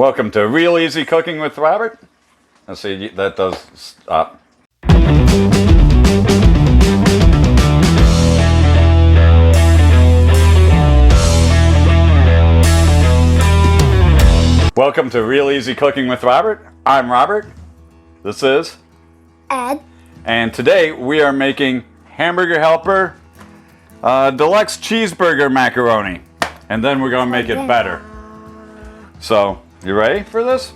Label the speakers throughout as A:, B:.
A: Welcome to Real Easy Cooking with Robert. Let's see, that does stop. Welcome to Real Easy Cooking with Robert. I'm Robert. This is
B: Ed.
A: And today we are making Hamburger Helper Deluxe Cheeseburger Macaroni. And then we're going to make it better. So, you ready for this?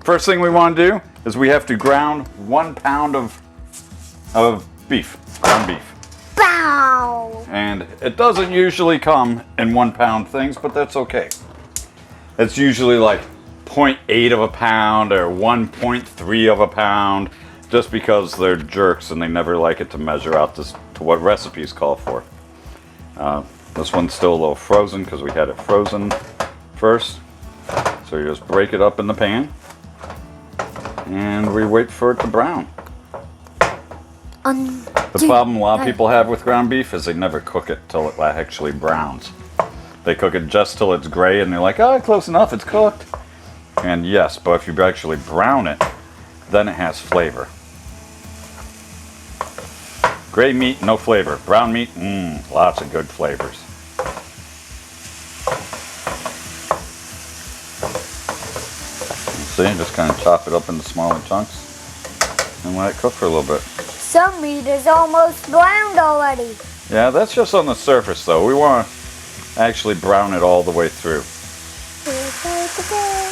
A: First thing we want to do is we have to ground 1 pound of beef, ground beef.
B: Bow.
A: And it doesn't usually come in 1 pound things, but that's okay. It's usually like 0.8 of a pound or 1.3 of a pound, just because they're jerks and they never like it to measure out to what recipes call for. This one's still a little frozen because we had it frozen first. So you just break it up in the pan and we wait for it to brown. The problem a lot of people have with ground beef is they never cook it till it actually browns. They cook it just till it's gray and they're like, oh, close enough, it's cooked. And yes, but if you actually brown it, then it has flavor. Gray meat, no flavor. Brown meat, lots of good flavors. See, just kind of chop it up into smaller chunks and let it cook for a little bit.
B: Some meat is almost browned already.
A: Yeah, that's just on the surface though. We want to actually brown it all the way through.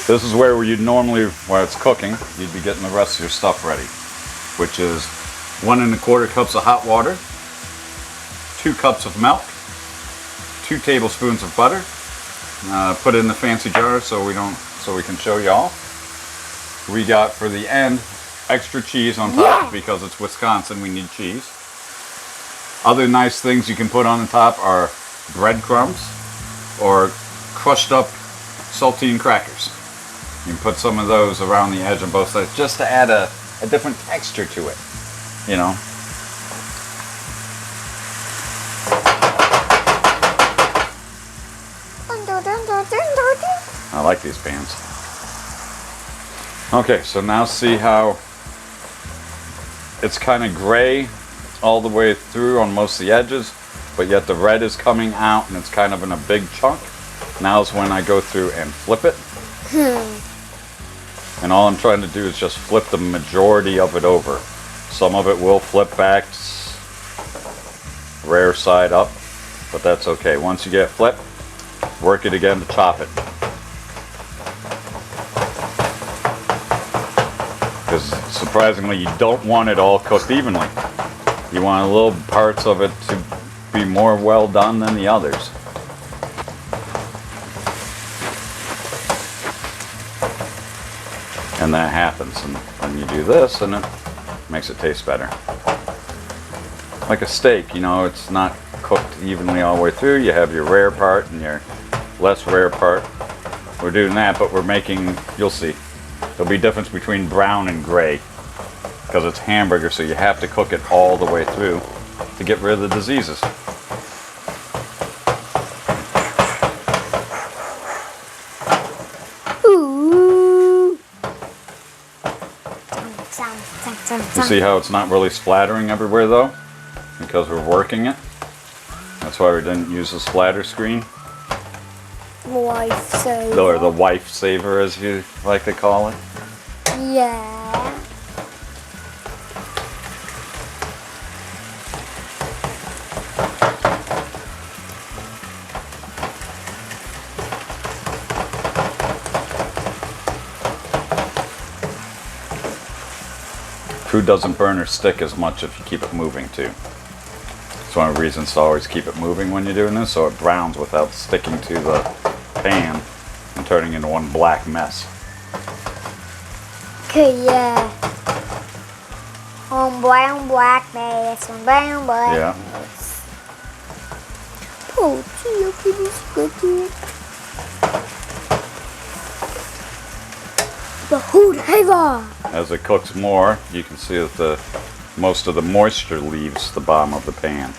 A: This is where you'd normally, while it's cooking, you'd be getting the rest of your stuff ready, which is 1 1/4 cups of hot water, 2 cups of milk, 2 tablespoons of butter. Put it in the fancy jar so we can show y'all. We got for the end extra cheese on top because it's Wisconsin. We need cheese. Other nice things you can put on the top are breadcrumbs or crushed up saltine crackers. You can put some of those around the edge on both sides just to add a different texture to it, you know. I like these pans. Okay, so now see how it's kind of gray all the way through on most of the edges, but yet the red is coming out and it's kind of in a big chunk. Now is when I go through and flip it. And all I'm trying to do is just flip the majority of it over. Some of it will flip back, rare side up, but that's okay. Once you get it flipped, work it again to chop it. Because surprisingly, you don't want it all cooked evenly. You want little parts of it to be more well done than the others. And that happens, and when you do this, and it makes it taste better. Like a steak, you know, it's not cooked evenly all the way through. You have your rare part and your less rare part. We're doing that, but we're making, you'll see, there'll be a difference between brown and gray because it's hamburger, so you have to cook it all the way through to get rid of the diseases. You see how it's not really splattering everywhere though? Because we're working it. That's why we didn't use the splatter screen.
B: Wife saver.
A: Or the wife saver, as you like to call it.
B: Yeah.
A: Food doesn't burn or stick as much if you keep it moving too. It's one of the reasons to always keep it moving when you're doing this, so it browns without sticking to the pan and turning into one black mess.
B: Okay, yeah. On brown black mess, on brown black mess. Oh, gee, okay, this is good too. The hood heaven.
A: As it cooks more, you can see that most of the moisture leaves the bottom of the pan.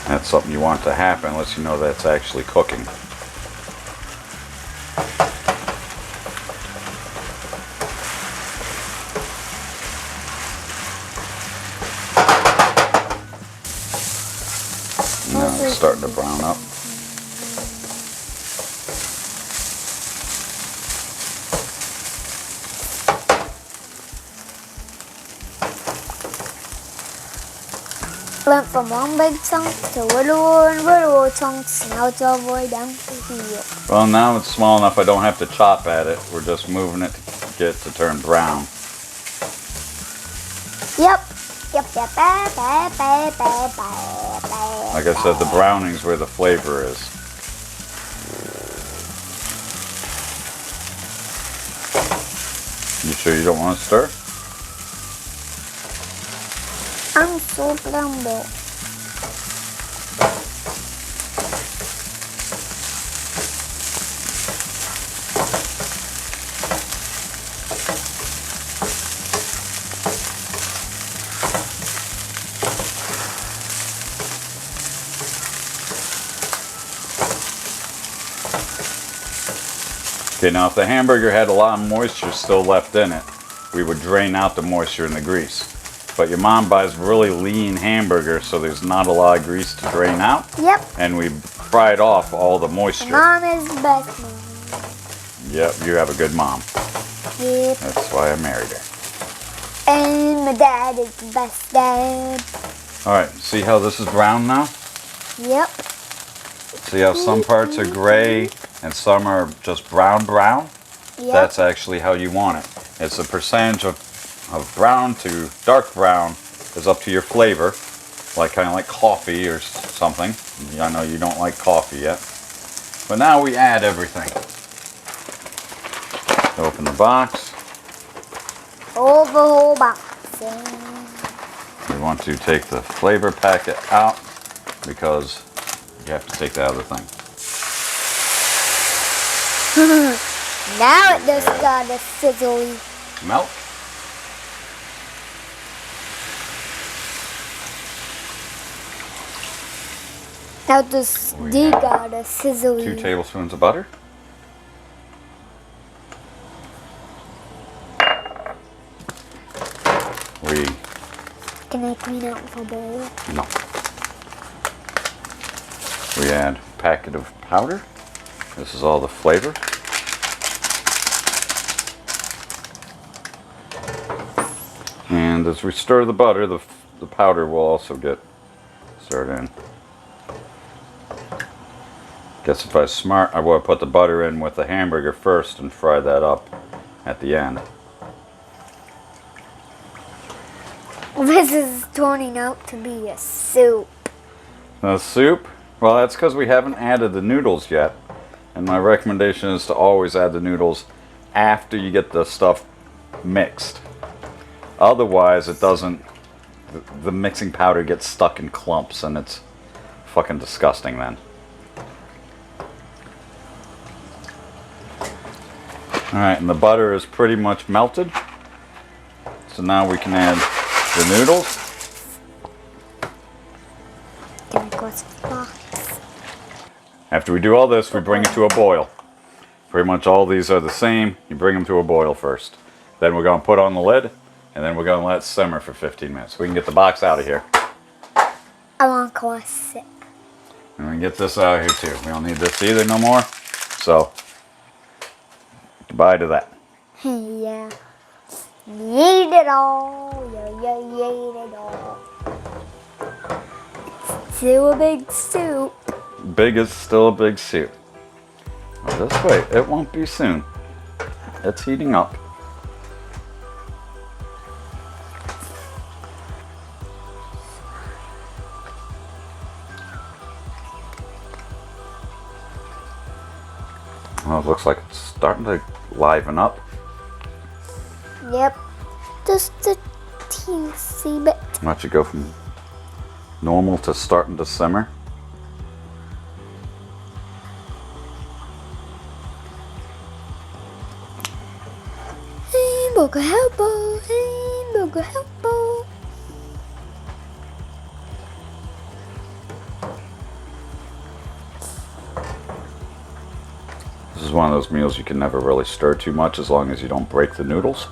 A: That's something you want to happen unless you know that's actually cooking. starting to brown up.
B: Went from one big chunk to little chunks. Now it's all the way down to here.
A: Well, now it's small enough I don't have to chop at it. We're just moving it to get it to turn brown.
B: Yep. Like
A: I said, the browning's where the flavor is. You sure you don't want to stir?
B: I'm so glumble.
A: Okay, now if the hamburger had a lot of moisture still left in it, we would drain out the moisture in the grease. But your mom buys really lean hamburger, so there's not a lot of grease to drain out.
B: Yep.
A: And we fried off all the moisture.
B: Mom is the best mom.
A: Yep, you have a good mom.
B: Yep.
A: That's why I married her.
B: And my dad is the best dad.
A: Alright, see how this is brown now?
B: Yep.
A: See how some parts are gray and some are just brown?
B: Yep.
A: That's actually how you want it. It's a percentage of brown to dark brown is up to your flavor, like kind of like coffee or something. I know you don't like coffee yet. But now we add everything. Open the box.
B: All the whole box.
A: We want to take the flavor packet out because you have to take that other thing.
B: Now it just got a sizzly.
A: Milk.
B: Now this got a sizzly.
A: 2 tablespoons of butter.
B: Can I clean out the bowl?
A: No. We add a packet of powder. This is all the flavor. And as we stir the butter, the powder will also get stirred in. Guess if I was smart, I would have put the butter in with the hamburger first and fry that up at the end.
B: This is turning out to be a soup.
A: The soup? Well, that's because we haven't added the noodles yet. And my recommendation is to always add the noodles after you get the stuff mixed. Otherwise, it doesn't, the mixing powder gets stuck in clumps and it's fucking disgusting then. Alright, and the butter is pretty much melted. So now we can add the noodles.
B: Can I go to the box?
A: After we do all this, we bring it to a boil. Pretty much all these are the same. You bring them to a boil first. Then we're going to put on the lid, and then we're going to let it simmer for 15 minutes. We can get the box out of here.
B: I want to go sit.
A: And we can get this out of here too. We don't need this either no more. So, goodbye to that.
B: Yeah. Eat it all. Yeah, eat it all. It's still a big soup.
A: Big is still a big soup. Well, just wait. It won't be soon. It's heating up. Well, it looks like it's starting to liven up.
B: Yep. Just a teensy bit.
A: Watch it go from normal to starting to simmer.
B: Hamburger helper, hamburger helper.
A: This is one of those meals you can never really stir too much as long as you don't break the noodles.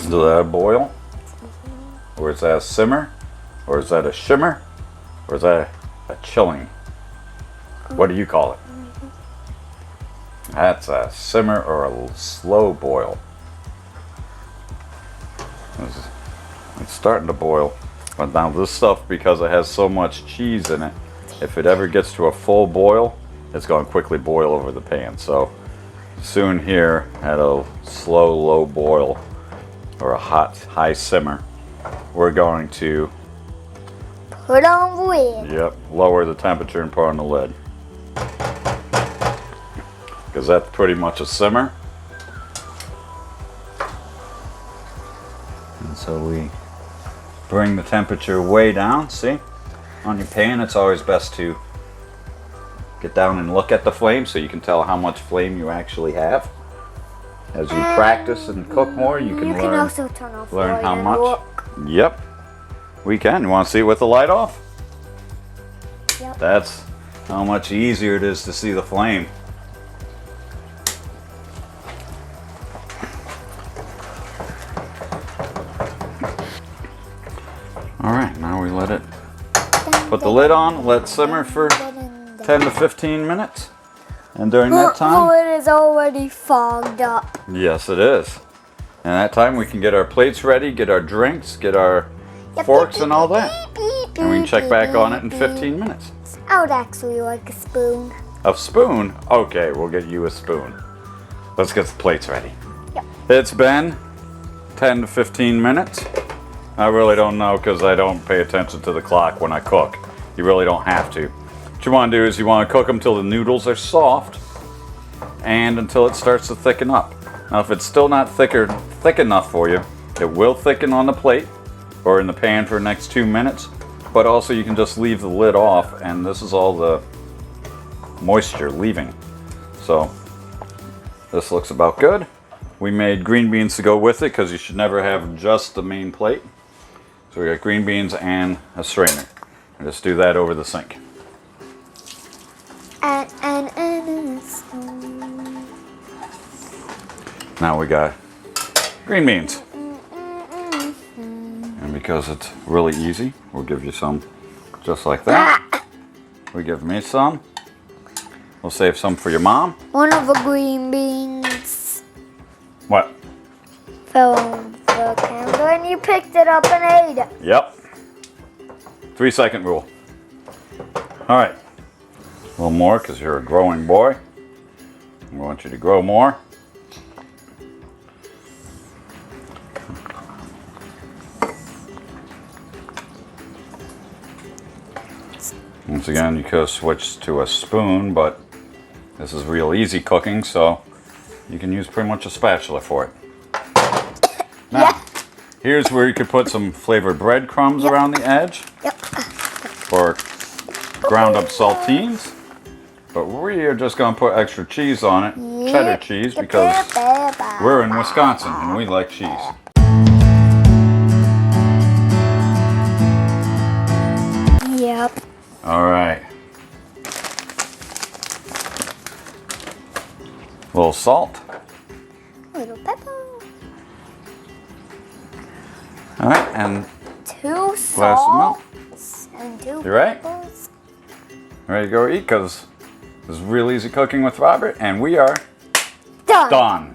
A: Is that a boil? Or is that a simmer? Or is that a shimmer? Or is that a chilling? What do you call it? That's a simmer or a slow boil. It's starting to boil. But now this stuff, because it has so much cheese in it, if it ever gets to a full boil, it's going to quickly boil over the pan. So soon here at a slow, low boil or a hot, high simmer, we're going to
B: put on the lid.
A: Yep, lower the temperature and put on the lid. Because that's pretty much a simmer. And so we bring the temperature way down. See, on your pan, it's always best to get down and look at the flame so you can tell how much flame you actually have. As you practice and cook more, you can learn,
B: also turn off
A: learn how
B: and
A: much.
B: look.
A: Yep, we can. You want to see it with the light off?
B: Yep.
A: That's how much easier it is to see the flame. Alright, now we let it put the lid on, let it simmer for 10 to 15 minutes. And during that time,
B: the lid is already fogged up.
A: yes it is. And that time we can get our plates ready, get our drinks, get our forks and all that. And we can check back on it in 15 minutes.
B: I would actually like a spoon.
A: A spoon? Okay, we'll get you a spoon. Let's get the plates ready.
B: Yep.
A: It's been 10 to 15 minutes. I really don't know because I don't pay attention to the clock when I cook. You really don't have to. What you want to do is you want to cook them till the noodles are soft and until it starts to thicken up. Now if it's still not thick enough for you, it will thicken on the plate or in the pan for the next 2 minutes. But also you can just leave the lid off and this is all the moisture leaving. So this looks about good. We made green beans to go with it because you should never have just the main plate. So we got green beans and a strainer. And just do that over the sink. Now we got green beans. And because it's really easy, we'll give you some just like that. We give me some. We'll save some for your mom.
B: One of the green beans
A: What?
B: fell on the counter and you picked it up and ate it.
A: Yep. 3-second rule. All right. A little more because you're a growing boy. We want you to grow more. Once again, you could have switched to a spoon, but this is real easy cooking, so you can use pretty much a spatula for it. Now, here's where you could put some flavored breadcrumbs around the edge.
B: Yep.
A: Or ground up saltines. But we are just going to put extra cheese on it, cheddar cheese, because we're in Wisconsin and we like cheese.
B: Yep.
A: All right. A little salt.
B: Little pepper.
A: All right, and
B: 2
A: glass of milk.
B: salts and 2
A: You ready?
B: peppers.
A: Ready to go eat? Because this is real easy cooking with Robert, and we are
B: Done.
A: done.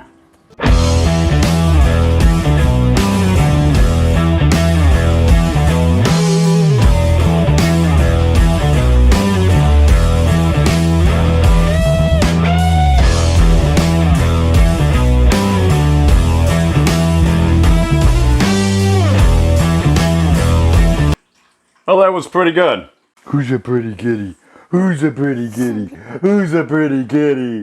A: Well, that was pretty good. Who's a pretty kitty? Who's a pretty kitty? Who's a pretty kitty?